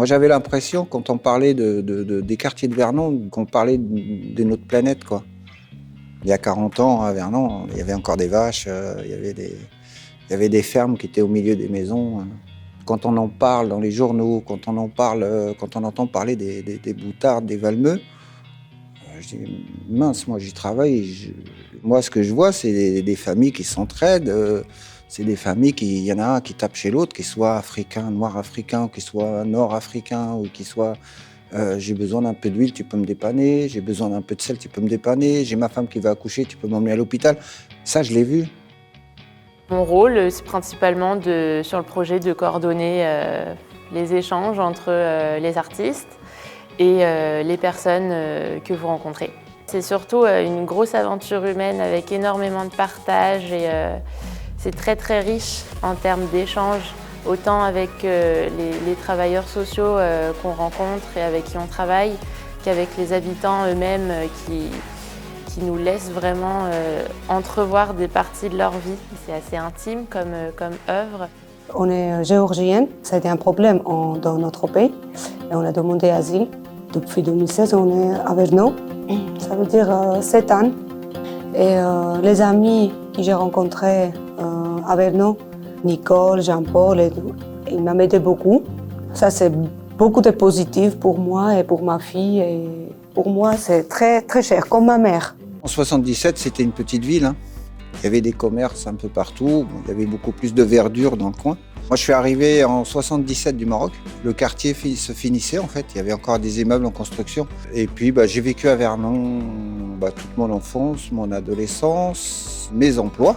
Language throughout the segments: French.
Moi, j'avais l'impression, quand on parlait des quartiers de Vernon, qu'on parlait de notre planète, quoi. Il y a 40 ans, à Vernon, il y avait encore des vaches, il y avait des fermes qui étaient au milieu des maisons. Quand on en parle dans les journaux, quand on entend parler des Boutardes, des Valmeux, je dis, mince, moi j'y travaille. Moi, ce que je vois, c'est des familles qui s'entraident. C'est des familles il y en a un qui tape chez l'autre, qu'il soit africain, noir africain, qu'il soit nord africain, ou qu'il soit j'ai besoin d'un peu d'huile, tu peux me dépanner. J'ai besoin d'un peu de sel, tu peux me dépanner. J'ai ma femme qui va accoucher, tu peux m'emmener à l'hôpital. Ça, je l'ai vu. Mon rôle, c'est principalement sur le projet de coordonner les échanges entre les artistes et les personnes que vous rencontrez. C'est surtout une grosse aventure humaine avec énormément de partage et c'est très très riche en termes d'échanges, autant avec les travailleurs sociaux qu'on rencontre et avec qui on travaille, qu'avec les habitants eux-mêmes qui nous laissent vraiment entrevoir des parties de leur vie. C'est assez intime comme œuvre. On est géorgienne, ça a été un problème dans notre pays et on a demandé asile. Depuis 2016, on est à Vernon, ça veut dire 7 ans. Et les amis que j'ai rencontrés à Vernon, Nicole, Jean-Paul, ils m'ont aidé beaucoup. Ça, c'est beaucoup de positif pour moi et pour ma fille. Et pour moi, c'est très, très cher, comme ma mère. En 77, c'était une petite ville. Hein. Il y avait des commerces un peu partout. Il y avait beaucoup plus de verdure dans le coin. Moi, je suis arrivé en 77 du Maroc. Le quartier se finissait, en fait. Il y avait encore des immeubles en construction. Et puis, j'ai vécu à Vernon toute mon enfance, mon adolescence, mes emplois.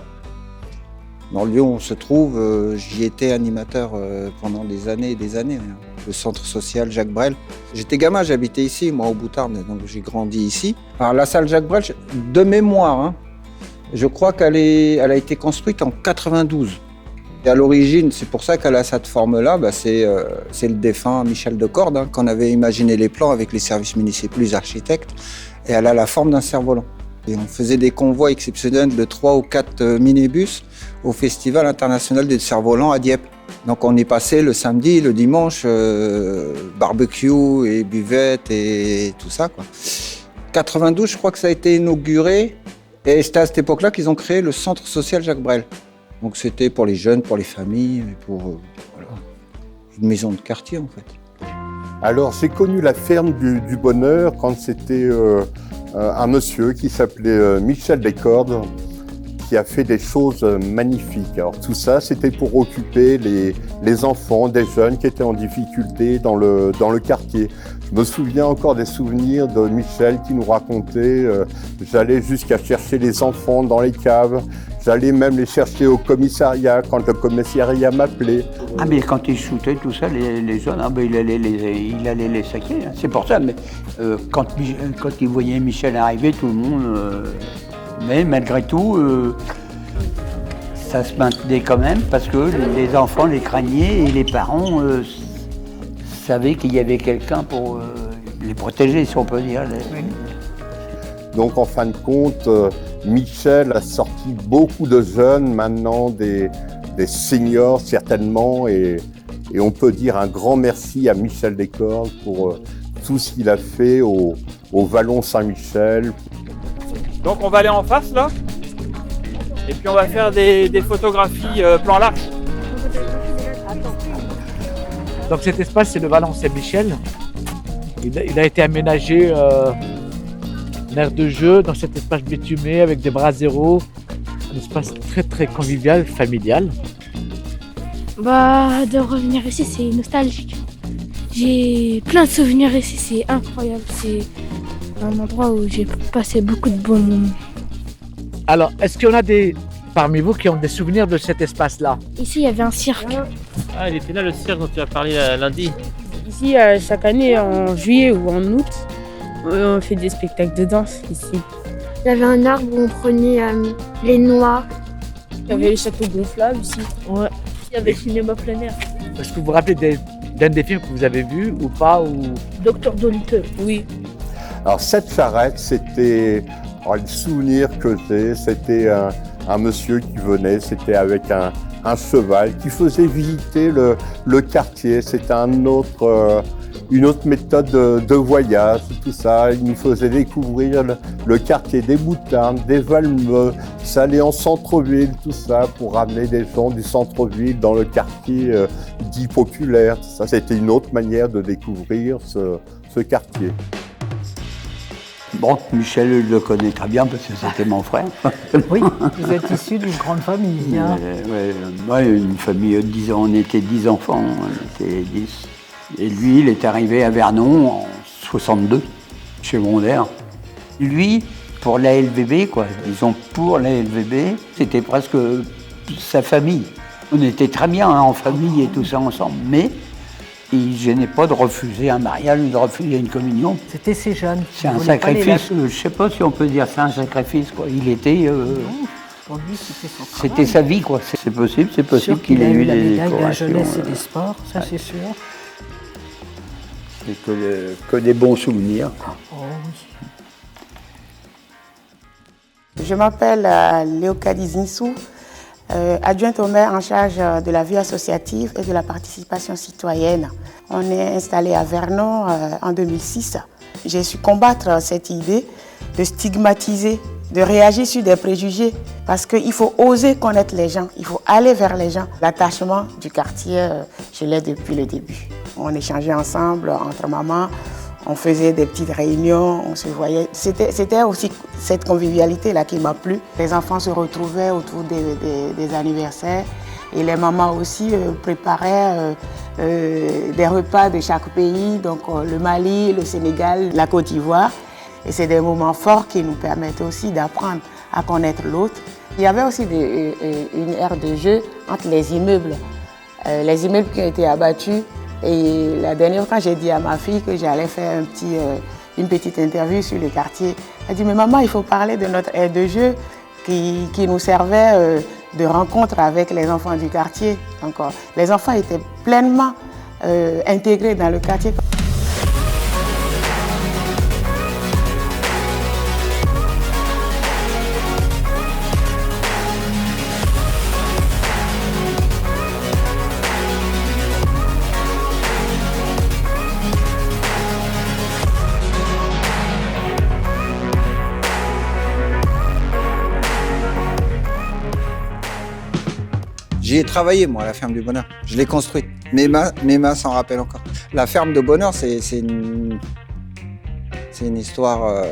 Dans le lieu où on se trouve, j'y étais animateur pendant des années et des années. Le centre social Jacques Brel. J'étais gamin, j'habitais ici, moi, au Boutardes, donc j'ai grandi ici. Alors, la salle Jacques Brel, de mémoire, je crois qu'elle a été construite en 92. Et à l'origine, c'est pour ça qu'elle a cette forme-là, c'est le défunt Michel Decorde qu'on avait imaginé les plans avec les services municipaux, les architectes, et elle a la forme d'un cerf-volant. Et on faisait des convois exceptionnels de 3 ou 4 minibus au Festival international des cerfs-volants à Dieppe. Donc on est passé le samedi, le dimanche, barbecue et buvette et tout ça, quoi. 92, je crois que ça a été inauguré, et c'était à cette époque-là qu'ils ont créé le centre social Jacques Brel. Donc c'était pour les jeunes, pour les familles, pour une maison de quartier en fait. Alors j'ai connu la ferme du Bonheur quand c'était un monsieur qui s'appelait Michel Decorde, qui a fait des choses magnifiques. Alors tout ça, c'était pour occuper les enfants, des jeunes qui étaient en difficulté dans le quartier. Je me souviens encore des souvenirs de Michel qui nous racontait j'allais jusqu'à chercher les enfants dans les caves, j'allais même les chercher au commissariat quand le commissariat m'appelait. Ah mais quand il shootait tout ça, les jeunes, il allait les saquer. C'est pour ça, mais quand il voyait Michel arriver, tout le monde... mais malgré tout, ça se maintenait quand même parce que les enfants les craignaient et les parents savaient qu'il y avait quelqu'un pour les protéger, si on peut dire. Donc en fin de compte, Michel a sorti beaucoup de jeunes, maintenant des seniors certainement, et on peut dire un grand merci à Michel Decorde pour tout ce qu'il a fait au Vallon Saint-Michel. Donc on va aller en face là, et puis on va faire des photographies plan large. Donc cet espace, c'est le Vallon Saint-Michel. Il a été aménagé une aire de jeu dans cet espace bitumé avec des bras zéro, un espace très très convivial, familial. De revenir ici, c'est nostalgique. J'ai plein de souvenirs ici, c'est incroyable. C'est un endroit où j'ai passé beaucoup de bons moments. Alors, est-ce qu'il y en a parmi vous qui ont des souvenirs de cet espace-là? Ici, il y avait un cirque. Ah, il était là le cirque dont tu as parlé lundi. Ici, chaque année, en juillet ou en août, on fait des spectacles de danse ici. Il y avait un arbre où on prenait les noix. Il y avait les châteaux gonflables ici. Ouais. Il y avait le cinéma plein air. Est-ce que vous vous rappelez d'un des films que vous avez vu ou pas Docteur Dolittle, oui. Alors cette charrette, c'était le souvenir que j'ai, c'était un monsieur qui venait, c'était avec un un cheval qui faisait visiter le quartier. C'était une autre méthode de voyage, tout ça. Il nous faisait découvrir le quartier des Moutardes, des Valmeux. Ça allait en centre-ville, tout ça, pour ramener des gens du centre-ville dans le quartier dit populaire. Tout ça, c'était une autre manière de découvrir ce quartier. Bon, Michel, je le connais très bien parce que c'était mon frère. Oui, vous êtes issu d'une grande famille. Hein. Ouais, une famille de 10 ans, on était 10 enfants, on était 10. Et lui, il est arrivé à Vernon en 62, chez Mondaire. Lui, pour la LVB, quoi, disons pour la LVB, c'était presque sa famille. On était très bien en famille et tout ça ensemble, mais il ne gênait pas de refuser un mariage ou de refuser une communion. C'était ces jeunes. C'est un sacrifice, je ne sais pas si on peut dire c'est un sacrifice, quoi. Il était... Pour lui, c'était son travail. C'était sa vie, quoi. C'est possible qu'il ait eu la des médaille de la décorations. jeunesse et des sports, ça c'est sûr. C'est que des bons souvenirs, quoi. Oh oui. Je m'appelle Léocadie Nissou, adjointe au maire en charge de la vie associative et de la participation citoyenne. On est installé à Vernon en 2006. J'ai su combattre cette idée de stigmatiser, de réagir sur des préjugés, parce qu'il faut oser connaître les gens, il faut aller vers les gens. L'attachement du quartier, je l'ai depuis le début. On échangeait ensemble entre mamans, on faisait des petites réunions, on se voyait. C'était aussi cette convivialité-là qui m'a plu. Les enfants se retrouvaient autour des anniversaires et les mamans aussi préparaient des repas de chaque pays, donc le Mali, le Sénégal, la Côte d'Ivoire. Et c'est des moments forts qui nous permettent aussi d'apprendre à connaître l'autre. Il y avait aussi une aire de jeu entre les immeubles qui ont été abattus. Et la dernière fois, j'ai dit à ma fille que j'allais faire une petite interview sur le quartier. Elle a dit, mais maman, il faut parler de notre aire de jeu qui nous servait de rencontre avec les enfants du quartier. Donc, les enfants étaient pleinement intégrés dans le quartier. J'y ai travaillé, moi, à la ferme du Bonheur. Je l'ai construite. Mes mains s'en rappellent encore. La ferme de Bonheur, c'est une histoire...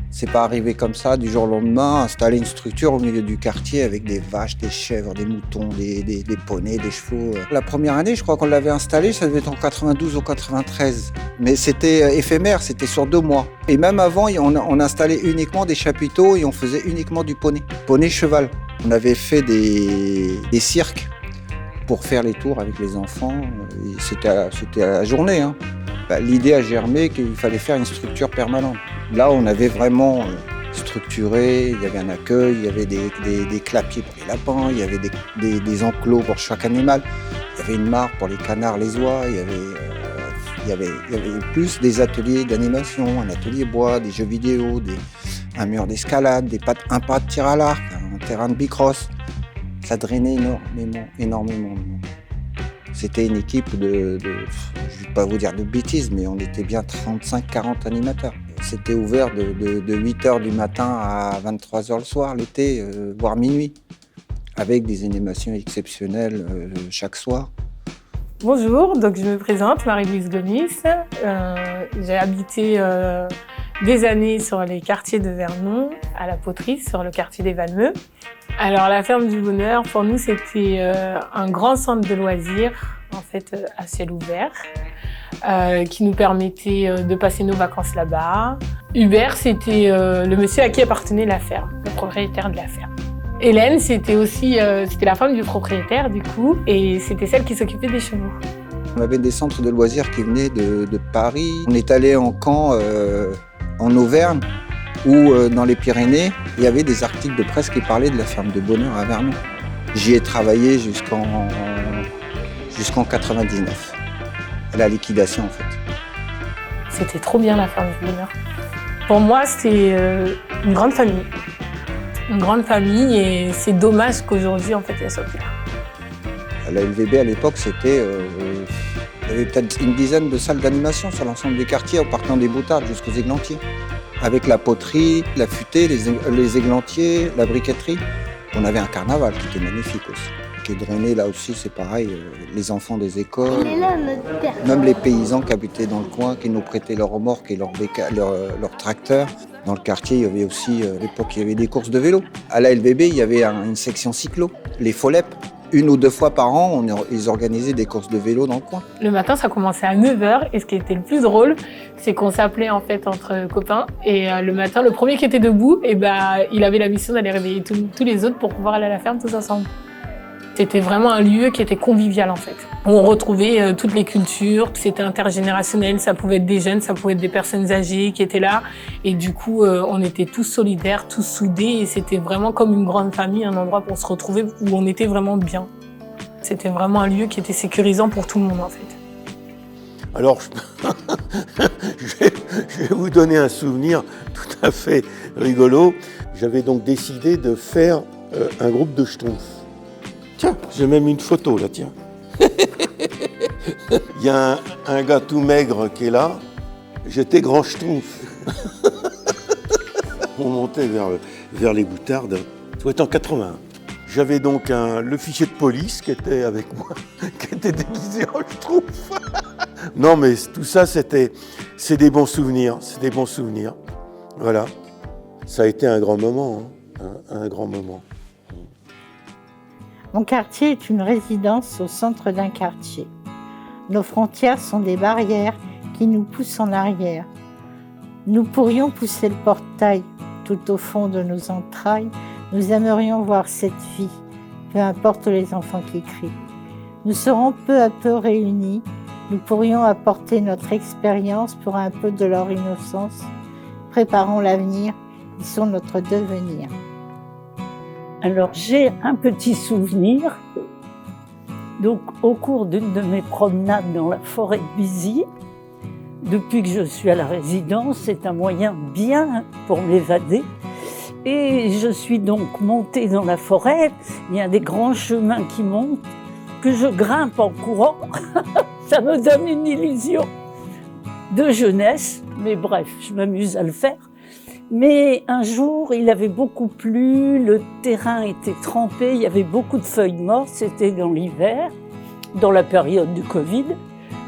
c'est pas arrivé comme ça, du jour au lendemain, installer une structure au milieu du quartier avec des vaches, des chèvres, des moutons, des poneys, des chevaux. La première année, je crois qu'on l'avait installé, ça devait être en 92 ou 93. Mais c'était éphémère, c'était sur 2 mois. Et même avant, on installait uniquement des chapiteaux et on faisait uniquement du poney-cheval. On avait fait des cirques pour faire les tours avec les enfants. C'était à la journée. Hein. L'idée a germé qu'il fallait faire une structure permanente. Là, on avait vraiment structuré, il y avait un accueil, il y avait des clapiers pour les lapins, il y avait des enclos pour chaque animal, il y avait une mare pour les canards, les oies, il y avait plus des ateliers d'animation, un atelier bois, des jeux vidéo, un mur d'escalade, un pas de tir à l'arc, un terrain de bicross. Ça drainait énormément. C'était une équipe je ne vais pas vous dire de bêtises, mais on était bien 35-40 animateurs. C'était ouvert de 8h du matin à 23h le soir, l'été, voire minuit, avec des animations exceptionnelles chaque soir. Bonjour, donc je me présente, Marie-Louise Gomis. J'ai habité des années sur les quartiers de Vernon, à la Poterie, sur le quartier des Valmeux. Alors la ferme du Bonheur, pour nous, c'était un grand centre de loisirs, en fait, à ciel ouvert, qui nous permettait de passer nos vacances là-bas. Hubert, c'était le monsieur à qui appartenait la ferme, le propriétaire de la ferme. Hélène, c'était la femme du propriétaire, du coup, et c'était celle qui s'occupait des chevaux. On avait des centres de loisirs qui venaient de Paris. On est allé en camp en Auvergne, ou dans les Pyrénées, il y avait des articles de presse qui parlaient de la ferme de Bonheur à Vernon. J'y ai travaillé jusqu'en 99, à la liquidation en fait. C'était trop bien la ferme du Bonheur. Pour moi, c'était une grande famille. Une grande famille et c'est dommage qu'aujourd'hui, en fait, elle soit plus là. À la LVB, à l'époque, c'était... il y avait peut-être une dizaine de salles d'animation sur l'ensemble du quartier, en partant des Boutardes jusqu'aux Églantiers. Avec la poterie, la futaie, les églantiers, la briqueterie. On avait un carnaval qui était magnifique aussi. Qui est drainé, là aussi, c'est pareil. Les enfants des écoles, même les paysans qui habitaient dans le coin, qui nous prêtaient leurs remorques et leurs tracteurs. Dans le quartier, il y avait aussi, à l'époque, il y avait des courses de vélo. À la LVB, il y avait une section cyclo, les Follep. 1 ou 2 fois par an, ils organisaient des courses de vélo dans le coin. Le matin, ça commençait à 9h et ce qui était le plus drôle, c'est qu'on s'appelait en fait entre copains et le matin, le premier qui était debout, il avait la mission d'aller réveiller tous les autres pour pouvoir aller à la ferme tous ensemble. C'était vraiment un lieu qui était convivial en fait. On retrouvait toutes les cultures, c'était intergénérationnel, ça pouvait être des jeunes, ça pouvait être des personnes âgées qui étaient là. Et du coup, on était tous solidaires, tous soudés et c'était vraiment comme une grande famille, un endroit pour se retrouver où on était vraiment bien. C'était vraiment un lieu qui était sécurisant pour tout le monde en fait. Alors, je vais vous donner un souvenir tout à fait rigolo. J'avais donc décidé de faire un groupe de schtroumpfs. Tiens, j'ai même une photo là, tiens. Il y a un gars tout maigre qui est là. J'étais grand schtroumpf. On montait vers les Boutardes. Ça doit être en 80. J'avais donc le fichier de police qui était avec moi, qui était déguisé en schtroumpf. Non, mais tout ça, c'est des bons souvenirs. C'est des bons souvenirs. Voilà. Ça a été un grand moment. Un grand moment. Mon quartier est une résidence au centre d'un quartier. Nos frontières sont des barrières qui nous poussent en arrière. Nous pourrions pousser le portail tout au fond de nos entrailles. Nous aimerions voir cette vie, peu importe les enfants qui crient. Nous serons peu à peu réunis. Nous pourrions apporter notre expérience pour un peu de leur innocence. Préparons l'avenir, ils sont notre devenir. Alors j'ai un petit souvenir. Donc au cours d'une de mes promenades dans la forêt de Bizy, depuis que je suis à la résidence, c'est un moyen bien pour m'évader. Et je suis donc montée dans la forêt. Il y a des grands chemins qui montent, que je grimpe en courant. Ça me donne une illusion de jeunesse, mais bref, je m'amuse à le faire. Mais un jour, il avait beaucoup plu, le terrain était trempé, il y avait beaucoup de feuilles mortes, c'était dans l'hiver, dans la période du Covid.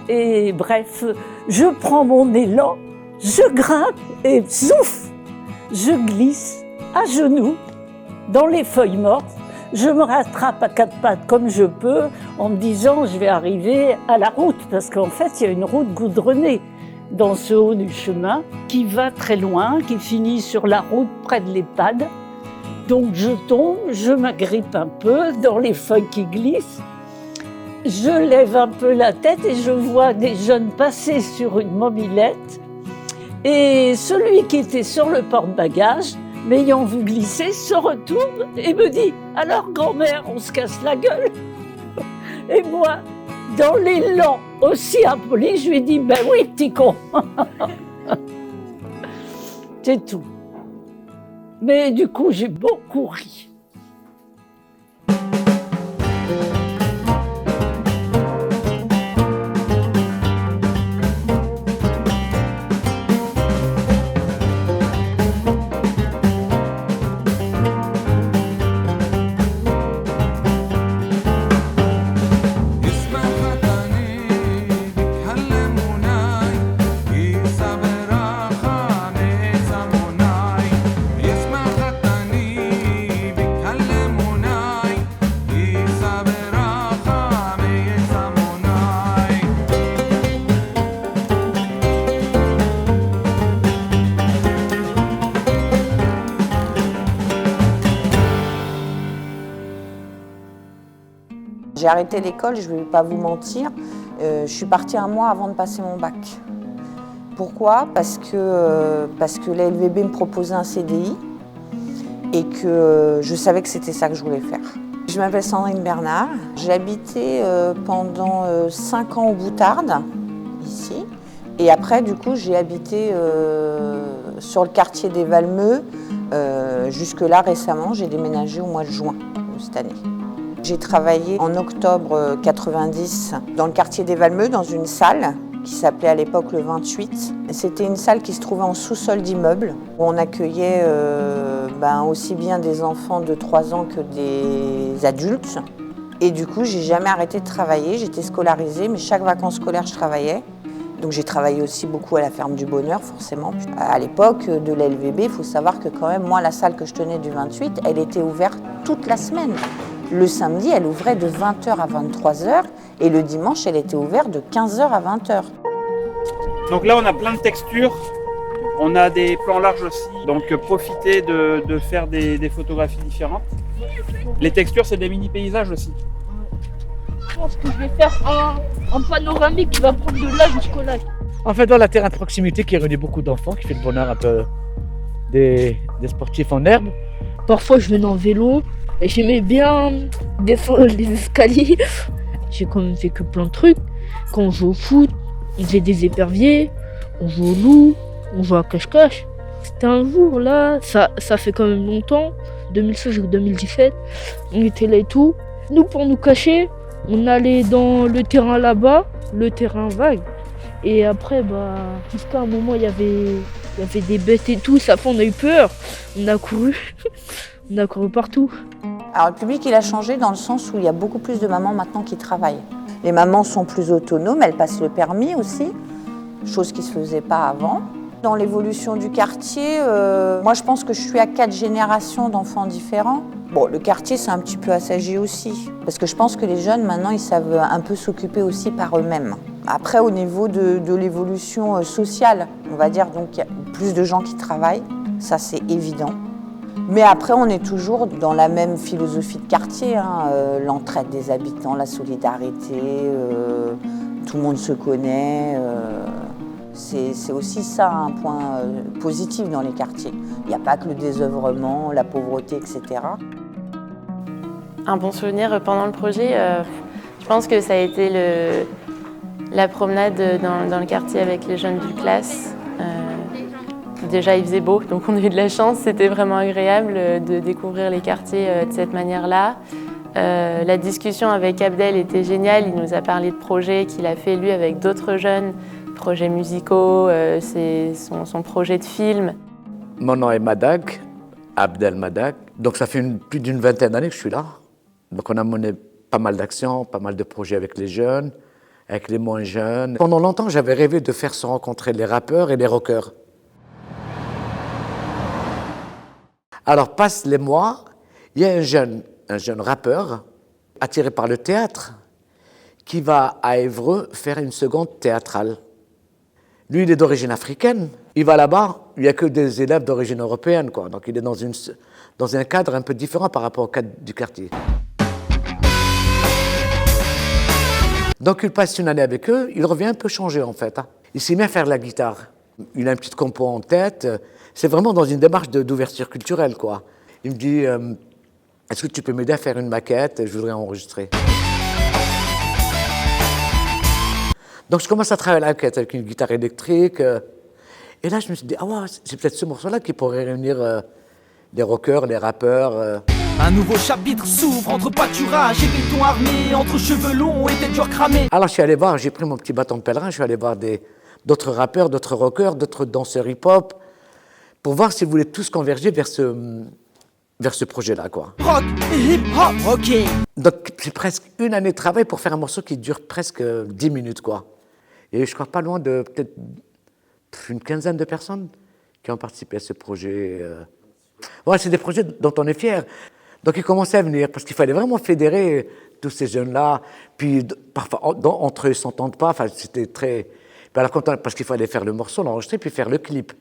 Et bref, je prends mon élan, je grimpe et zouf, je glisse à genoux dans les feuilles mortes. Je me rattrape à 4 pattes comme je peux en me disant je vais arriver à la route parce qu'en fait, il y a une route goudronnée dans ce haut du chemin, qui va très loin, qui finit sur la route près de l'EHPAD. Donc je tombe, je m'agrippe un peu dans les feuilles qui glissent, je lève un peu la tête et je vois des jeunes passer sur une mobilette. Et celui qui était sur le porte-bagages, m'ayant vu glisser, se retourne et me dit « Alors grand-mère, on se casse la gueule ?» Et moi, dans l'élan aussi impoli, je lui ai dit « Ben oui, petit con !» C'est tout. Mais du coup, j'ai beaucoup ri. J'ai arrêté l'école, je ne vais pas vous mentir, je suis partie un mois avant de passer mon bac. Pourquoi ? Parce que la LVB me proposait un CDI et que je savais que c'était ça que je voulais faire. Je m'appelle Sandrine Bernard, j'ai habité pendant 5 ans aux Boutardes, ici. Et après, du coup, j'ai habité sur le quartier des Valmeux. Jusque-là, récemment, j'ai déménagé au mois de juin de cette année. J'ai travaillé en octobre 90 dans le quartier des Valmeux, dans une salle qui s'appelait à l'époque le 28. C'était une salle qui se trouvait en sous-sol d'immeuble, où on accueillait aussi bien des enfants de 3 ans que des adultes. Et du coup, j'ai jamais arrêté de travailler. J'étais scolarisée, mais chaque vacances scolaires, je travaillais. Donc j'ai travaillé aussi beaucoup à la ferme du Bonheur, forcément. À l'époque de la LVB, il faut savoir que quand même, moi, la salle que je tenais du 28, elle était ouverte toute la semaine. Le samedi, elle ouvrait de 20h à 23h et le dimanche, elle était ouverte de 15h à 20h. Donc là, on a plein de textures. On a des plans larges aussi. Donc profitez de faire des photographies différentes. Les textures, c'est des mini-paysages aussi. Je pense que je vais faire un panoramique qui va prendre de là jusqu'au lac. En fait, dans la terrain de proximité qui réunit beaucoup d'enfants, qui fait le bonheur un peu des sportifs en herbe. Parfois, je venais en vélo et j'aimais bien descendre les escaliers. J'ai quand même fait que plein de trucs. Quand on joue au foot, on faisait des éperviers, on joue au loup, on joue à cache-cache. C'était un jour là, ça fait quand même longtemps, 2016 ou 2017, on était là et tout. Nous, pour nous cacher, on allait dans le terrain là-bas, le terrain vague. Et après, jusqu'à un moment, il y avait des bêtes et tout, ça fait on a eu peur. On a couru, on a couru partout. Alors le public, il a changé dans le sens où il y a beaucoup plus de mamans maintenant qui travaillent. Les mamans sont plus autonomes, elles passent le permis aussi, chose qui ne se faisait pas avant. Dans l'évolution du quartier, moi je pense que je suis à 4 générations d'enfants différents. Bon, le quartier c'est un petit peu assagi aussi, parce que je pense que les jeunes maintenant ils savent un peu s'occuper aussi par eux-mêmes. Après au niveau de l'évolution sociale, on va dire donc il y a plus de gens qui travaillent, ça c'est évident. Mais après on est toujours dans la même philosophie de quartier, l'entraide des habitants, la solidarité, tout le monde se connaît. C'est aussi ça un point positif dans les quartiers. Il n'y a pas que le désœuvrement, la pauvreté, etc. Un bon souvenir pendant le projet, je pense que ça a été la promenade dans le quartier avec les jeunes du classe. Déjà, il faisait beau, donc on a eu de la chance. C'était vraiment agréable de découvrir les quartiers de cette manière-là. La discussion avec Abdel était géniale. Il nous a parlé de projets qu'il a fait, lui, avec d'autres jeunes, projets musicaux, c'est son projet de film. Mon nom est Madag, Abdel Madag. Donc ça fait plus d'une vingtaine d'années que je suis là. Donc on a mené pas mal d'actions, pas mal de projets avec les jeunes, avec les moins jeunes. Pendant longtemps, j'avais rêvé de faire se rencontrer les rappeurs et les rockers. Alors, passent les mois, il y a un jeune rappeur, attiré par le théâtre, qui va à Évreux faire une seconde théâtrale. Lui, il est d'origine africaine. Il va là-bas, il n'y a que des élèves d'origine européenne, quoi. Donc il est dans un cadre un peu différent par rapport au cadre du quartier. Donc il passe une année avec eux, il revient un peu changé en fait. Il s'est mis à faire de la guitare. Il a une petite compo en tête. C'est vraiment dans une démarche d'ouverture culturelle, quoi. Il me dit, est-ce que tu peux m'aider à faire une maquette? Je voudrais enregistrer. Donc je commence à travailler la maquette avec une guitare électrique. Et là, je me suis dit, ah ouais, c'est peut-être ce morceau-là qui pourrait réunir les rockers, les rappeurs. Un nouveau chapitre s'ouvre entre pâturage et béton armé, entre cheveux longs et têtes dures cramées. Alors je suis allé voir, j'ai pris mon petit bâton de pèlerin, je suis allé voir d'autres rappeurs, d'autres rockers, d'autres danseurs hip-hop, pour voir s'ils voulaient tous converger vers ce projet-là, quoi. Rock et hip-hop, ok. Donc c'est presque une année de travail pour faire un morceau qui dure presque 10 minutes, quoi. Et je crois pas loin de peut-être une quinzaine de personnes qui ont participé à ce projet. Ouais, c'est des projets dont on est fiers. Donc ils commençaient à venir, parce qu'il fallait vraiment fédérer tous ces jeunes-là. Puis parfois, entre eux, ils ne s'entendent pas. Enfin, c'était très... Puis alors, parce qu'il fallait faire le morceau, l'enregistrer, puis faire le clip.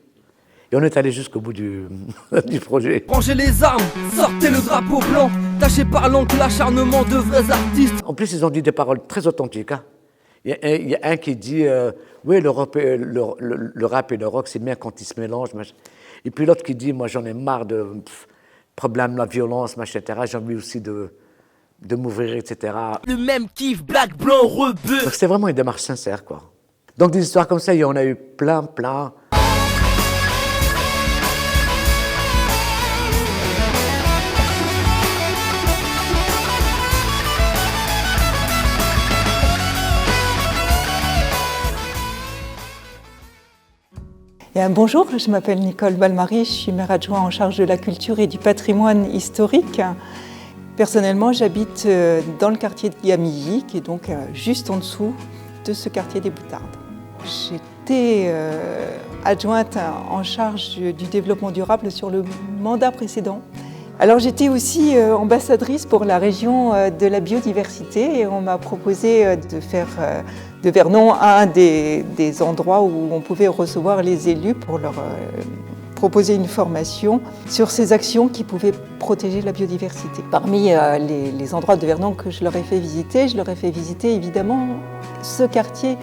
Et on est allé jusqu'au bout du projet. Rangez les armes, sortez le drapeau blanc, tâchez par l'encre l'acharnement de vrais artistes. En plus, ils ont dit des paroles très authentiques. Hein. Il y a un qui dit oui, le rap et le rock, c'est bien quand ils se mélangent. Et puis l'autre qui dit moi, j'en ai marre de problèmes de la violence, etc. J'ai envie aussi de m'ouvrir, etc. Le même kiff, black, blanc, rebeu. Donc c'était vraiment une démarche sincère, quoi. Donc des histoires comme ça, il y en a eu plein. Bonjour, je m'appelle Nicole Balmary, je suis maire adjointe en charge de la culture et du patrimoine historique. Personnellement, j'habite dans le quartier de Gamilly, qui est donc juste en dessous de ce quartier des Boutardes. J'étais adjointe en charge du développement durable sur le mandat précédent. Alors j'étais aussi ambassadrice pour la région de la biodiversité et on m'a proposé de faire de Vernon un des endroits où on pouvait recevoir les élus pour leur proposer une formation sur ces actions qui pouvaient protéger la biodiversité. Parmi les endroits de Vernon que je leur ai fait visiter évidemment ce quartier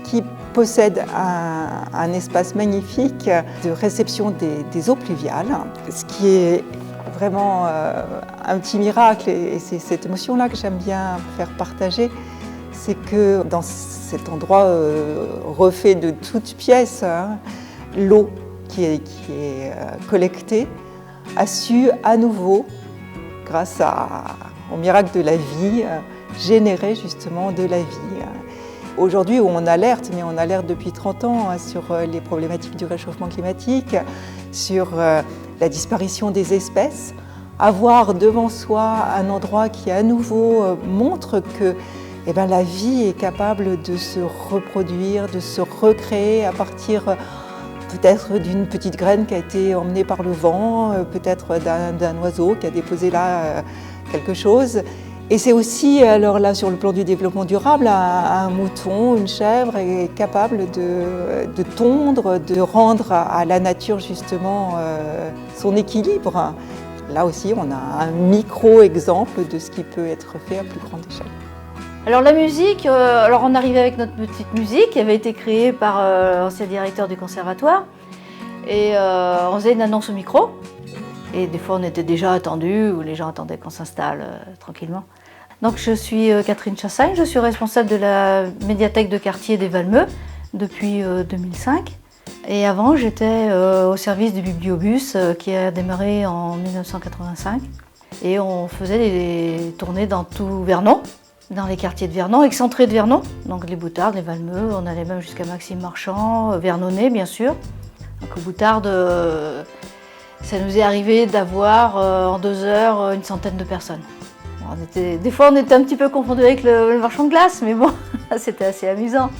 qui possède un espace magnifique de réception des eaux pluviales, ce qui est vraiment un petit miracle et c'est cette émotion-là que j'aime bien faire partager, c'est que dans cet endroit refait de toutes pièces, l'eau qui est collectée a su à nouveau, grâce au miracle de la vie, générer justement de la vie. Aujourd'hui, on alerte, mais on alerte depuis 30 ans sur les problématiques du réchauffement climatique, sur la disparition des espèces. Avoir devant soi un endroit qui à nouveau montre que la vie est capable de se reproduire, de se recréer à partir peut-être d'une petite graine qui a été emmenée par le vent, peut-être d'un oiseau qui a déposé là quelque chose. Et c'est aussi, alors là, sur le plan du développement durable, un mouton, une chèvre est capable de tondre, de rendre à la nature justement son équilibre. Là aussi, on a un micro-exemple de ce qui peut être fait à plus grande échelle. Alors la musique, on arrivait avec notre petite musique qui avait été créée par l'ancien directeur du conservatoire. Et on faisait une annonce au micro. Et des fois, on était déjà attendus, ou les gens attendaient qu'on s'installe tranquillement. Donc je suis Catherine Chassagne, je suis responsable de la médiathèque de quartier des Valmeux depuis 2005. Et avant, j'étais au service du bibliobus qui a démarré en 1985. Et on faisait des tournées dans tout Vernon, dans les quartiers de Vernon, excentrés de Vernon. Donc les Boutardes, les Valmeux, on allait même jusqu'à Maxime Marchand, Vernonnet bien sûr. Donc aux Boutardes, ça nous est arrivé d'avoir en 2 heures une centaine de personnes. Des fois, on était un petit peu confondus avec le marchand de glace, mais bon, c'était assez amusant.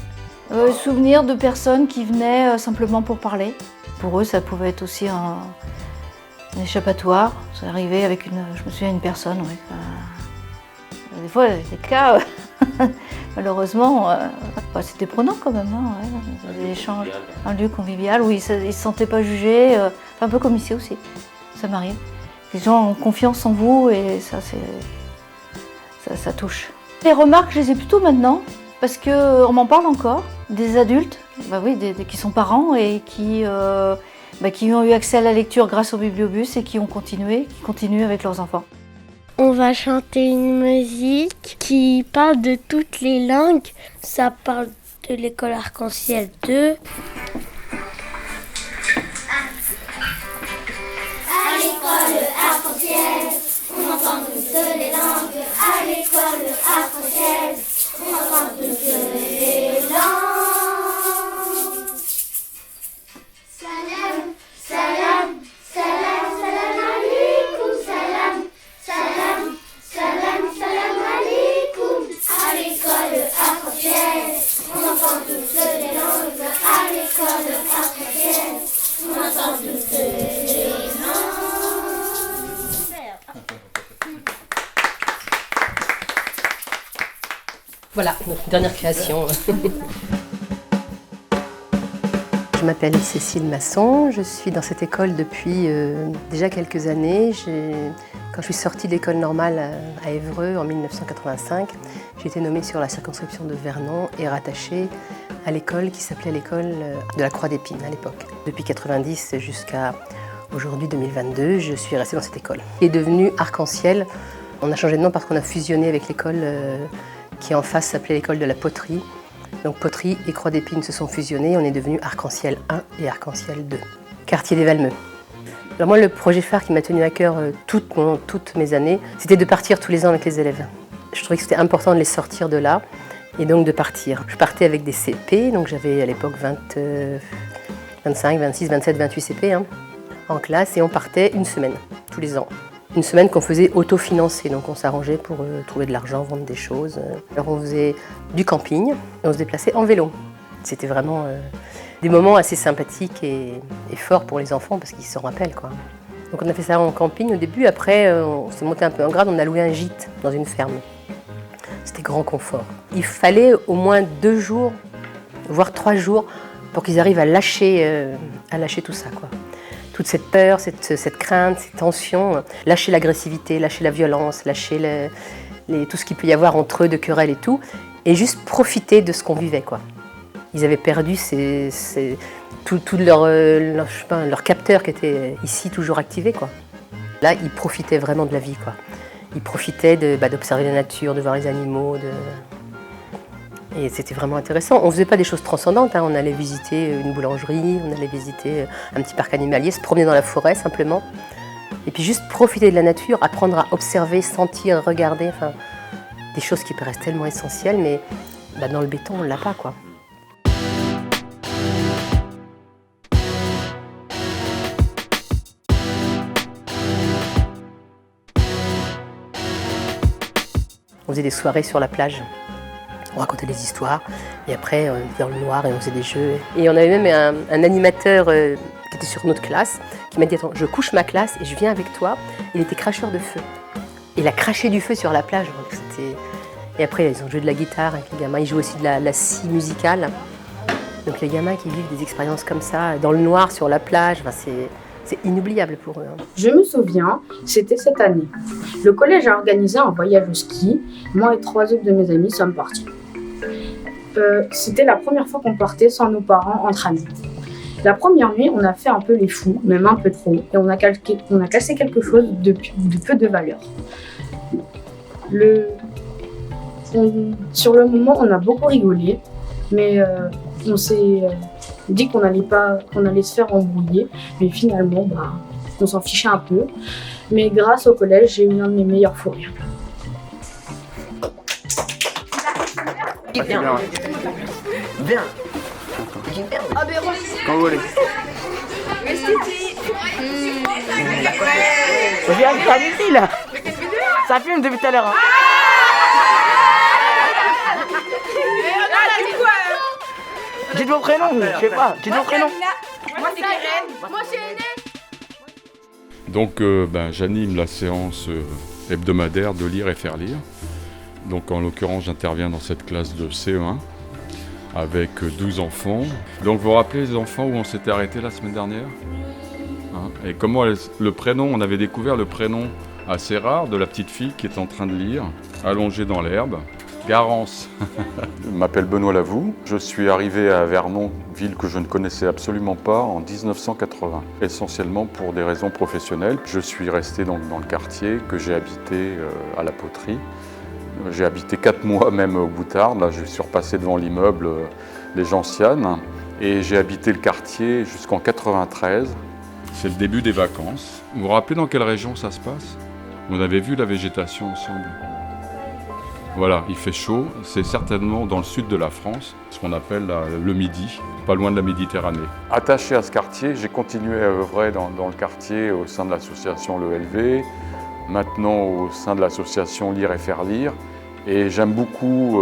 Souvenir de personnes qui venaient simplement pour parler. Pour eux, ça pouvait être aussi un échappatoire. Ça arrivait avec je me souviens, une personne. Des fois, il y a des cas, malheureusement, c'était prenant quand même. Des échanges, un lieu convivial où ils ne se sentaient pas jugés, un peu comme ici aussi. Ça m'arrive. Les gens ont confiance en vous et ça touche. Les remarques, je les ai plutôt maintenant, parce qu'on m'en parle encore, des adultes qui sont parents et qui ont eu accès à la lecture grâce au bibliobus et qui continuent avec leurs enfants. On va chanter une musique qui parle de toutes les langues. Ça parle de l'école Arc-en-Ciel 2. À l'école Arc-en-Ciel, on entend toutes les langues. À l'école Arc-en-Ciel, on entend toutes les langues. Salam, salam, salam, salam alaikum, salam, salam, salam, salam alaikum. À l'école Arc-en-Ciel, on entend toutes les langues. À l'école Arc-en-Ciel, on entend toutes les langues. Voilà, notre dernière création. Je m'appelle Cécile Masson, je suis dans cette école depuis déjà quelques années. Quand je suis sortie de l'école normale à Évreux en 1985, j'ai été nommée sur la circonscription de Vernon et rattachée à l'école qui s'appelait l'école de la Croix d'Épine à l'époque. Depuis 1990 jusqu'à aujourd'hui 2022, je suis restée dans cette école. Elle est devenue Arc-en-Ciel. On a changé de nom parce qu'on a fusionné avec l'école qui en face s'appelait l'école de la poterie. Donc poterie et Croix d'Épine se sont fusionnés, on est devenu Arc-en-Ciel 1 et Arc-en-Ciel 2. Quartier des Valmeux. Alors moi, le projet phare qui m'a tenu à cœur toutes mes années, c'était de partir tous les ans avec les élèves. Je trouvais que c'était important de les sortir de là et donc de partir. Je partais avec des CP, donc j'avais à l'époque 25, 26, 27, 28 CP en classe et on partait une semaine, tous les ans. Une semaine qu'on faisait autofinancer, donc on s'arrangeait pour trouver de l'argent, vendre des choses. Alors on faisait du camping et on se déplaçait en vélo. C'était vraiment des moments assez sympathiques et forts pour les enfants parce qu'ils s'en rappellent, quoi. Donc on a fait ça en camping au début, après on s'est monté un peu en grade, on a loué un gîte dans une ferme. C'était grand confort. Il fallait au moins 2 jours, voire 3 jours, pour qu'ils arrivent à lâcher tout ça, quoi. Toute cette peur, cette crainte, ces tensions, lâcher l'agressivité, lâcher la violence, lâcher tout ce qu'il peut y avoir entre eux de querelles et tout, et juste profiter de ce qu'on vivait, quoi. Ils avaient perdu tout leur capteur qui était ici toujours activé, quoi. Là, ils profitaient vraiment de la vie, quoi. Ils profitaient d'observer la nature, de voir les animaux, et c'était vraiment intéressant. On ne faisait pas des choses transcendantes, on allait visiter une boulangerie, on allait visiter un petit parc animalier, se promener dans la forêt simplement. Et puis juste profiter de la nature, apprendre à observer, sentir, regarder, enfin, des choses qui paraissent tellement essentielles, mais dans le béton, on ne l'a pas, quoi. On faisait des soirées sur la plage. On racontait des histoires, et après, on était dans le noir et on faisait des jeux. Et on avait même un animateur qui était sur notre classe, qui m'a dit « Attends, je couche ma classe et je viens avec toi ». Il était cracheur de feu. Il a craché du feu sur la plage. Et après, ils ont joué de la guitare avec les gamins. Ils jouent aussi de la scie musicale. Donc les gamins qui vivent des expériences comme ça, dans le noir, sur la plage, c'est inoubliable pour eux. Je me souviens, c'était cette année. Le collège a organisé un voyage au ski. Moi et 3 autres de mes amis sommes partis. C'était la première fois qu'on partait sans nos parents entre amis. La première nuit, on a fait un peu les fous, même un peu trop, et on a cassé quelque chose de peu de valeur. Sur le moment, on a beaucoup rigolé, mais on s'est dit qu'on allait se faire embrouiller, mais finalement, on s'en fichait un peu. Mais grâce au collège, j'ai eu un de mes meilleurs fous rires. Viens. Viens. Quand vous voulez. Viens, ici là. Ça fume depuis tout à l'heure. Dites vos prénoms, je sais pas. Dites vos prénoms. Moi c'est Karen. Moi c'est Aîné. Donc j'anime la séance hebdomadaire de lire et faire lire. Donc en l'occurrence j'interviens dans cette classe de CE1 avec 12 enfants. Donc vous vous rappelez les enfants où on s'était arrêté la semaine dernière, et comment le prénom, on avait découvert le prénom assez rare de la petite fille qui est en train de lire, allongée dans l'herbe. Garance. Je m'appelle Benoît Lavoux. Je suis arrivé à Vernon, ville que je ne connaissais absolument pas, en 1980, essentiellement pour des raisons professionnelles. Je suis resté donc dans le quartier que j'ai habité à la poterie. J'ai habité 4 mois même au Boutard. Là, je suis repassé devant l'immeuble Les Gentianes et j'ai habité le quartier jusqu'en 93. C'est le début des vacances. Vous vous rappelez dans quelle région ça se passe? On avait vu la végétation ensemble. Voilà, il fait chaud, c'est certainement dans le sud de la France, ce qu'on appelle le Midi, pas loin de la Méditerranée. Attaché à ce quartier, j'ai continué à œuvrer dans le quartier au sein de l'association l'ELV, maintenant au sein de l'association Lire et Faire Lire. Et j'aime beaucoup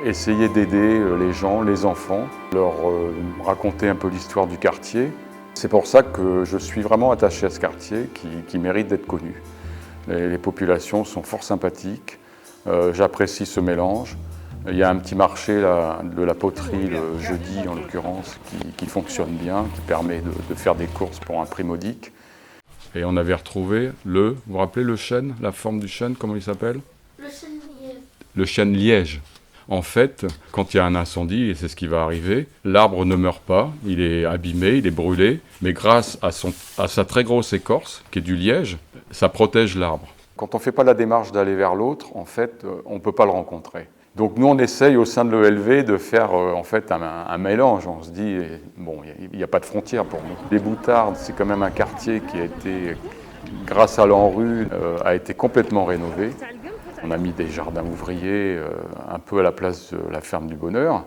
essayer d'aider les gens, les enfants, leur raconter un peu l'histoire du quartier. C'est pour ça que je suis vraiment attaché à ce quartier qui mérite d'être connu. Les populations sont fort sympathiques. J'apprécie ce mélange. Il y a un petit marché de la poterie le jeudi en l'occurrence qui fonctionne bien, qui permet de faire des courses pour un prix modique. Et on avait retrouvé vous vous rappelez le chêne, la forme du chêne, comment il s'appelle? Le chêne liège. Le chêne liège. En fait, quand il y a un incendie, et c'est ce qui va arriver, l'arbre ne meurt pas, il est abîmé, il est brûlé, mais grâce à sa très grosse écorce, qui est du liège, ça protège l'arbre. Quand on ne fait pas la démarche d'aller vers l'autre, en fait, on ne peut pas le rencontrer. Donc nous, on essaye au sein de l'ELV de faire en fait un mélange. On se dit, bon, il n'y a pas de frontières pour nous. Les Boutardes, c'est quand même un quartier qui a été, grâce à l'ANRU, a été complètement rénové. On a mis des jardins ouvriers un peu à la place de la ferme du Bonheur.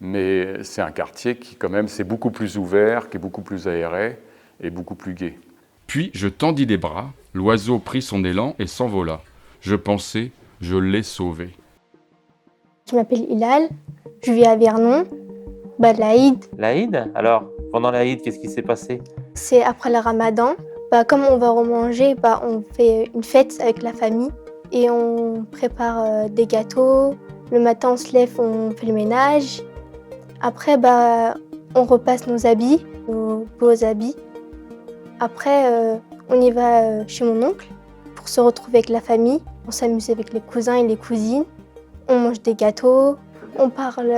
mais c'est un quartier qui quand même c'est beaucoup plus ouvert, qui est beaucoup plus aéré et beaucoup plus gai. Puis je tendis les bras, l'oiseau prit son élan et s'envola. Je pensais, je l'ai sauvé. Je m'appelle Hilal, je vis à Vernon, l'Aïd. L'Aïd? Alors, pendant l'Aïd, qu'est-ce qui s'est passé? C'est après le Ramadan. Comme on va remanger, on fait une fête avec la famille et on prépare des gâteaux. Le matin, on se lève, on fait le ménage. Après, on repasse nos habits, nos beaux habits. Après, on y va chez mon oncle pour se retrouver avec la famille. On s'amuse avec les cousins et les cousines. On mange des gâteaux, on parle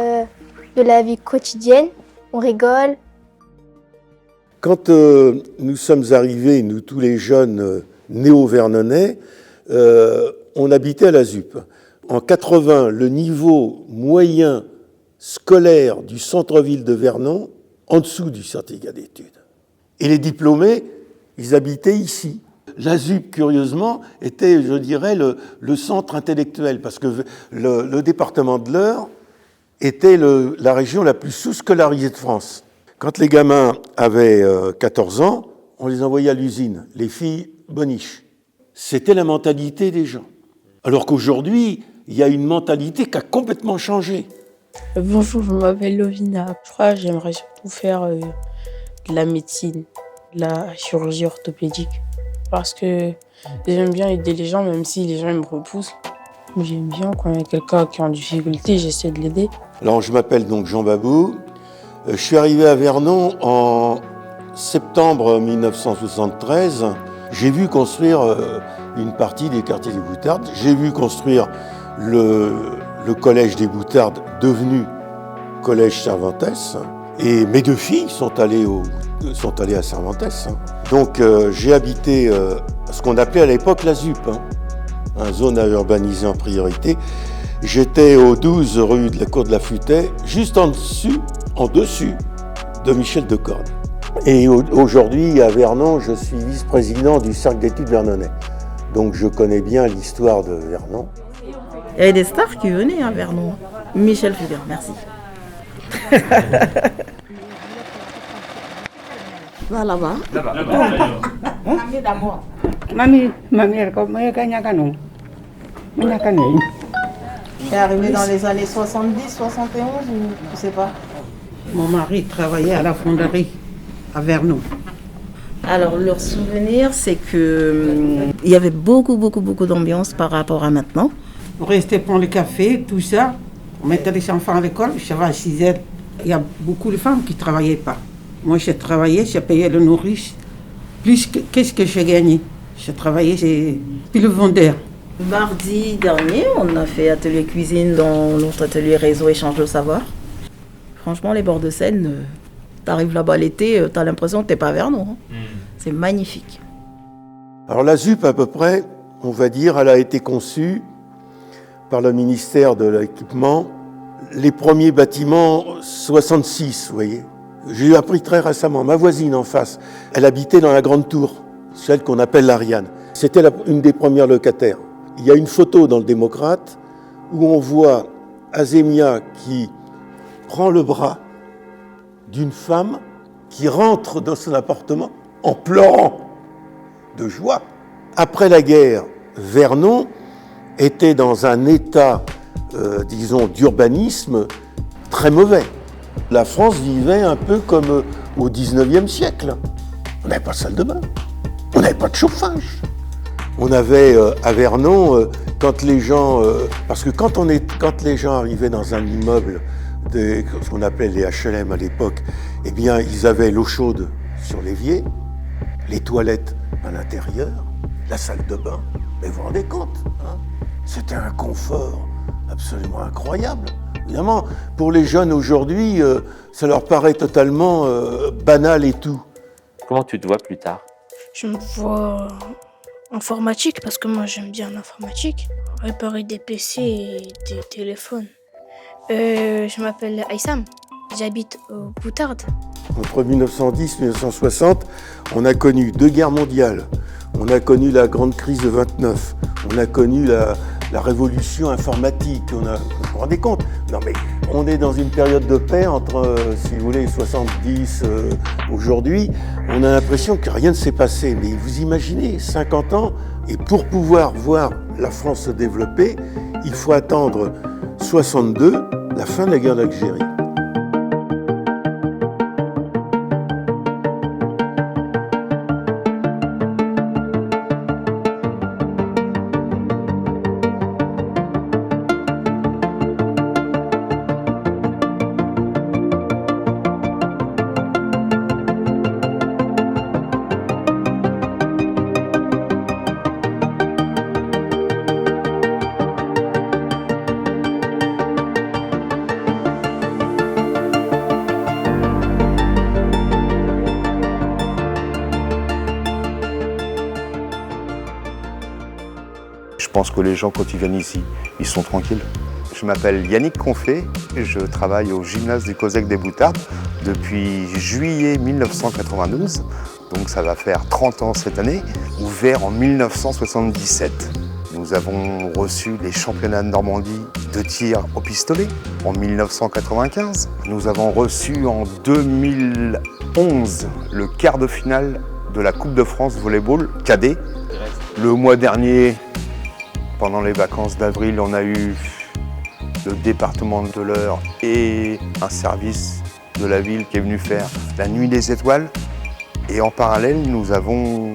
de la vie quotidienne, on rigole. Quand nous sommes arrivés, nous tous les jeunes néo-vernonnais, on habitait à la ZUP. En 80, le niveau moyen scolaire du centre-ville de Vernon, en dessous du certificat d'études. Et les diplômés, ils habitaient ici. La ZUP, curieusement, était, je dirais, le centre intellectuel, parce que le département de l'Eure était la région la plus sous-scolarisée de France. Quand les gamins avaient 14 ans, on les envoyait à l'usine, les filles boniches. C'était la mentalité des gens. Alors qu'aujourd'hui, il y a une mentalité qui a complètement changé. Bonjour, je m'appelle Lovina. Je crois que j'aimerais surtout faire de la médecine, de la chirurgie orthopédique. Parce que j'aime bien aider les gens, même si les gens me repoussent. J'aime bien quand il y a quelqu'un qui est en difficulté, j'essaie de l'aider. Alors, je m'appelle donc Jean Babou. Je suis arrivé à Vernon en septembre 1973. J'ai vu construire une partie des quartiers des Boutardes. J'ai vu construire le collège des Boutardes, devenu collège Cervantes. Et mes deux filles sont allées à Cervantes. Donc j'ai habité ce qu'on appelait à l'époque la ZUP, une zone à urbaniser en priorité. J'étais au 12 rue de la Cour de la Futaie, juste en dessus de Michel Decorne. Et aujourd'hui, à Vernon, je suis vice-président du Cercle d'études vernonnais. Donc je connais bien l'histoire de Vernon. Il y avait des stars qui venaient à Vernon. Michel Fugain, merci. Va là-bas. Mami d'abord. Mami, elle comment gagne canon. Je est arrivé dans les années 70, 71 ou je sais pas. Mon mari travaillait à la fonderie à Vernon. Alors leur souvenir, c'est que il y avait beaucoup d'ambiance par rapport à maintenant. On restait prendre le café, tout ça. On mettait les enfants à l'école, je savais à 6 heures. Il y a beaucoup de femmes qui ne travaillaient pas. Moi, j'ai travaillé, j'ai payé le nourrice. Plus qu'est-ce que j'ai gagné? J'ai travaillé chez le vendeur. Mardi dernier, on a fait atelier cuisine dans notre atelier réseau échange de savoir. Franchement, les bords de Seine, t'arrives là-bas l'été, t'as l'impression que t'es pas à Vernon. C'est magnifique. Alors la ZUP, à peu près, on va dire, elle a été conçue par le ministère de l'Équipement. Les premiers bâtiments, 66, vous voyez. J'ai appris très récemment, ma voisine en face, elle habitait dans la grande tour, celle qu'on appelle l'Ariane. C'était une des premières locataires. Il y a une photo dans le Démocrate où on voit Azémia qui prend le bras d'une femme qui rentre dans son appartement en pleurant de joie. Après la guerre, Vernon était dans un état, disons, d'urbanisme très mauvais. La France vivait un peu comme au 19e siècle. On n'avait pas de salle de bain, on n'avait pas de chauffage. On avait à Vernon, quand les gens, parce que quand les gens arrivaient dans un immeuble, ce qu'on appelait les HLM à l'époque, eh bien, ils avaient l'eau chaude sur l'évier, les toilettes à l'intérieur, la salle de bain. Mais vous vous rendez compte, hein? C'était un confort absolument incroyable. Évidemment, pour les jeunes aujourd'hui, ça leur paraît totalement banal et tout. Comment tu te vois plus tard? Je me vois informatique parce que moi j'aime bien l'informatique. Réparer des PC et des téléphones. Je m'appelle Aïssam, j'habite aux Boutardes. Entre 1910 et 1960, on a connu 2 guerres mondiales. On a connu la grande crise de 29. On a connu la révolution informatique. Vous vous rendez compte? Non mais On est dans une période de paix entre, si vous voulez, 70 aujourd'hui. On a l'impression que rien ne s'est passé. Mais vous imaginez, 50 ans, et pour pouvoir voir la France se développer, il faut attendre 62, la fin de la guerre d'Algérie. Je pense que les gens, quand ils viennent ici, ils sont tranquilles. Je m'appelle Yannick Confé, je travaille au gymnase du COSEC des Boutardes depuis juillet 1992, donc ça va faire 30 ans cette année, ouvert en 1977. Nous avons reçu les championnats de Normandie de tir au pistolet en 1995. Nous avons reçu en 2011 le quart de finale de la Coupe de France volleyball cadet. Le mois dernier, pendant les vacances d'avril, on a eu le département de l'Eure et un service de la ville qui est venu faire la Nuit des Étoiles. Et en parallèle, nous avons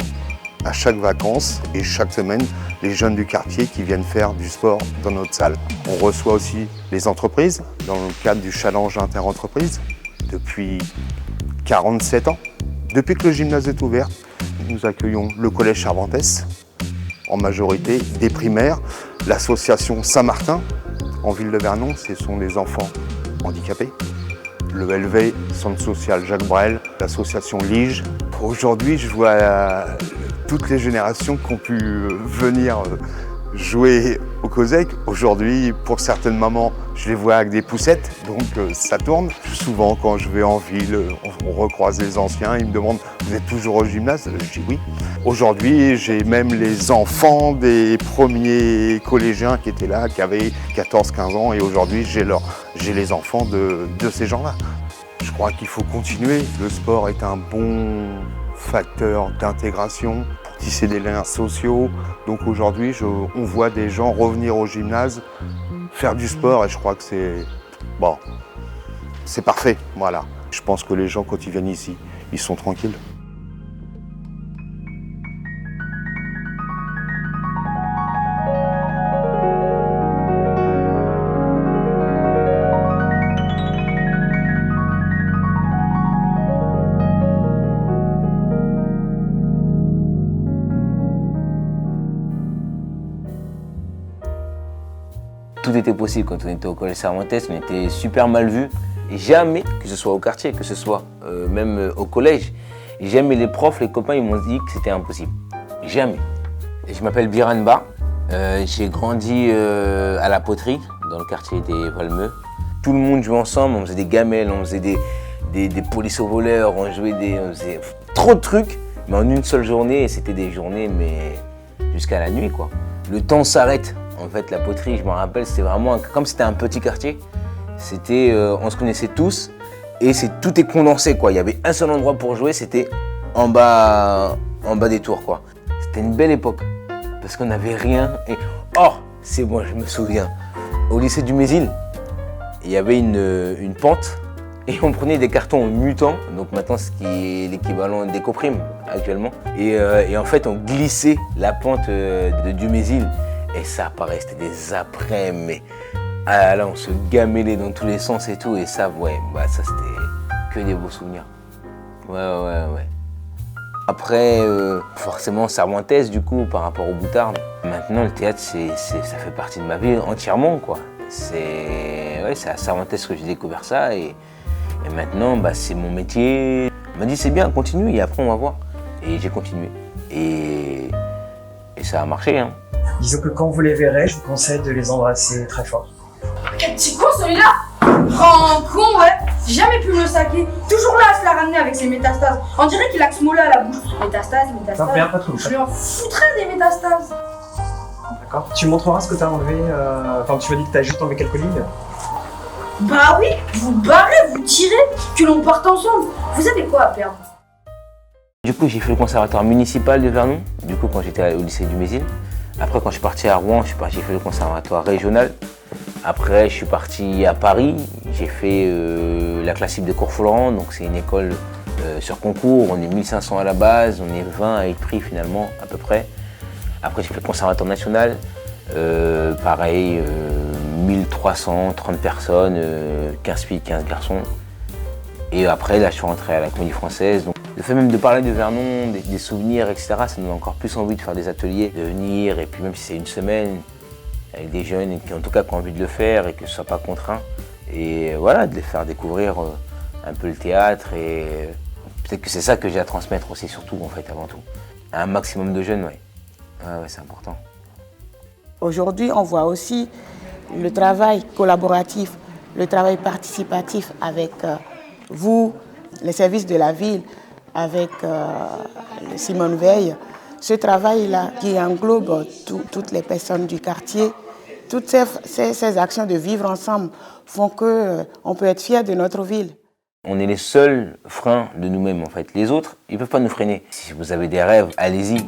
à chaque vacances et chaque semaine les jeunes du quartier qui viennent faire du sport dans notre salle. On reçoit aussi les entreprises dans le cadre du challenge inter-entreprise depuis 47 ans. Depuis que le gymnase est ouvert, nous accueillons le collège Charventès, en majorité des primaires, l'association Saint-Martin en ville de Vernon, ce sont des enfants handicapés. Le LV, Centre social Jacques Brel, l'association Lige. Aujourd'hui, je vois toutes les générations qui ont pu venir jouer au COSEC. Aujourd'hui, pour certaines mamans, je les vois avec des poussettes, donc ça tourne. Souvent, quand je vais en ville, on recroise les anciens, ils me demandent « Vous êtes toujours au gymnase ?» Je dis oui. Aujourd'hui, j'ai même les enfants des premiers collégiens qui étaient là, qui avaient 14-15 ans, et aujourd'hui, j'ai les enfants de ces gens-là. Je crois qu'il faut continuer. Le sport est un bon facteur d'intégration pour tisser des liens sociaux. Donc aujourd'hui, on voit des gens revenir au gymnase, faire du sport, et je crois que c'est parfait. Voilà. Je pense que les gens, quand ils viennent ici, ils sont tranquilles. Tout était possible quand on était au collège Cervantes, on était super mal vus. Et jamais, que ce soit au quartier, que ce soit même au collège, jamais les profs, les copains, ils m'ont dit que c'était impossible. Jamais. Et je m'appelle Biranba, j'ai grandi à la poterie, dans le quartier des Valmeux. Tout le monde jouait ensemble, on faisait des gamelles, on faisait des polices au voleur, on faisait trop de trucs, mais en une seule journée, et c'était des journées mais jusqu'à la nuit, quoi. Le temps s'arrête. En fait, la poterie, je me rappelle, c'était vraiment, comme c'était un petit quartier, on se connaissait tous et tout est condensé, quoi. Il y avait un seul endroit pour jouer, c'était en bas des tours, quoi. C'était une belle époque parce qu'on n'avait rien. Et c'est bon, je me souviens. Au lycée du Mésil, il y avait une pente et on prenait des cartons mutants, donc maintenant ce qui est l'équivalent des coprimes actuellement. Et en fait, on glissait la pente du Mésil. Et ça apparaît, c'était des après, mais là on se gamellait dans tous les sens et tout, et ça, ça c'était que des beaux souvenirs. Ouais. Après, forcément Cervantes du coup, par rapport aux Boutardes. Maintenant le théâtre, ça fait partie de ma vie entièrement, quoi. C'est à Cervantes que j'ai découvert ça, et maintenant c'est mon métier. On m'a dit c'est bien, continue, et après on va voir. Et j'ai continué, et ça a marché, hein. Disons que quand vous les verrez, je vous conseille de les embrasser très fort. Quel petit con celui-là! Grand con, ouais! J'ai jamais pu me le saquer. Toujours là à se la ramener avec ses métastases. On dirait qu'il a que ce mot-là à la bouche. Métastases. Non, regarde pas trop. Je lui en foutrais des métastases. D'accord. Tu me montreras ce que t'as enlevé. Tu m'as dit que t'as juste enlevé quelques lignes. Bah oui, vous barrez, vous tirez, que l'on parte ensemble. Vous avez quoi à perdre? Du coup, j'ai fait le conservatoire municipal de Vernon, du coup, quand j'étais au lycée du Mésil. Après, quand je suis parti à Rouen, j'ai fait le conservatoire régional. Après, je suis parti à Paris, j'ai fait la classique de Cours-Florent, donc c'est une école sur concours. On est 1500 à la base, on est 20 à être pris finalement, à peu près. Après, j'ai fait le conservatoire national, pareil, 1330 personnes, 15 filles, 15 garçons. Et après, là, je suis rentré à la Comédie Française. Donc, le fait même de parler de Vernon, des souvenirs, etc., ça nous donne encore plus envie de faire des ateliers, de venir, et puis même si c'est une semaine, avec des jeunes qui, en tout cas, qui ont envie de le faire et que ce ne soit pas contraint. Et voilà, de les faire découvrir un peu le théâtre. Et peut-être que c'est ça que j'ai à transmettre aussi, surtout, en fait, avant tout. Un maximum de jeunes, oui. Ouais, c'est important. Aujourd'hui, on voit aussi le travail collaboratif, le travail participatif avec vous, les services de la ville, avec Simone Veil. Ce travail-là qui englobe toutes les personnes du quartier, toutes ces actions de vivre ensemble font qu'on peut être fier de notre ville. On est les seuls freins de nous-mêmes, en fait. Les autres, ils ne peuvent pas nous freiner. Si vous avez des rêves, allez-y.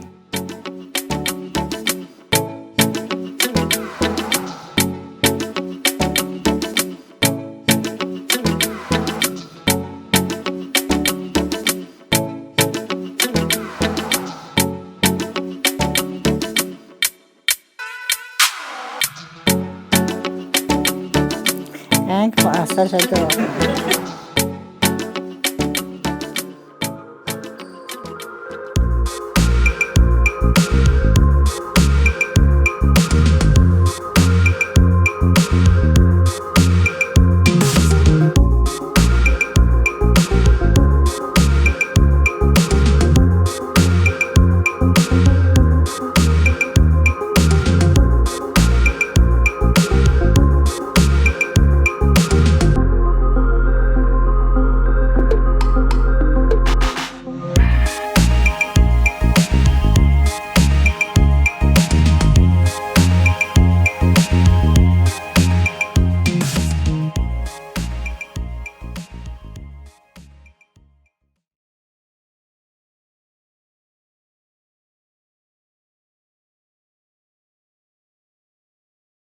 Ça j'adore.